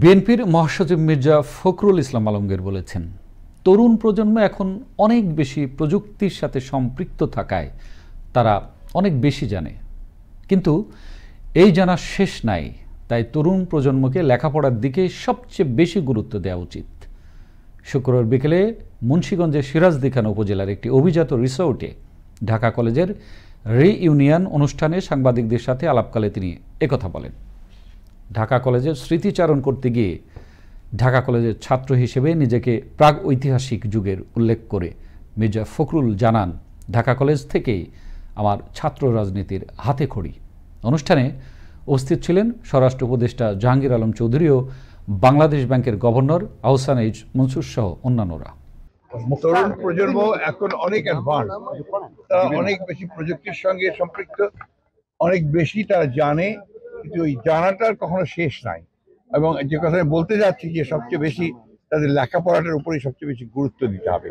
বিএনপির মহাসচিব মির্জা ফখরুল ইসলাম আলমগীর বলেছেন, তরুণ প্রজন্ম এখন অনেক বেশি প্রযুক্তির সাথে সম্পৃক্ত থাকায় তারা অনেক বেশি জানে, কিন্তু এই জানা শেষ নাই। তাই তরুণ প্রজন্মকে লেখাপড়ার দিকে সবচেয়ে বেশি গুরুত্ব দেওয়া উচিত। শুক্রবার বিকেলে মুন্সিগঞ্জের সিরাজদিখান উপজেলার একটি অভিজাত রিসোর্টে ঢাকা কলেজের রিইউনিয়ন অনুষ্ঠানে সাংবাদিকদের সাথে আলাপকালে তিনি একথা বলেন। ঢাকা কলেজের স্মৃতিচারণ করতে গিয়ে ঢাকা কলেজের ছাত্র হিসেবে নিজেকে প্রাগ ঐতিহাসিক যুগের উল্লেখ করে মির্জা ফখরুল জানান, ঢাকা কলেজ থেকেই আমার ছাত্র রাজনীতির হাতে খড়ি। অনুষ্ঠানে উপস্থিত ছিলেন স্বরাষ্ট্র উপদেষ্টা জাহাঙ্গীর আলম চৌধুরী ও বাংলাদেশ ব্যাংকের গভর্নর আহসান এইচ মনসুর সহ অন্যান্যরা। তরুণ প্রজন্ম এখন অনেক অ্যাডভান্স, তারা অনেক বেশি প্রযুক্তির সঙ্গে সম্পৃক্ত, অনেক বেশি তারা জানে, কিন্তু ওই জানাটার কখনো শেষ নাই। এবং যে কথা বলতে যাচ্ছি যে সবচেয়ে বেশি তাদের লেখাপড়াটার উপরেই সবচেয়ে বেশি গুরুত্ব দিতে হবে।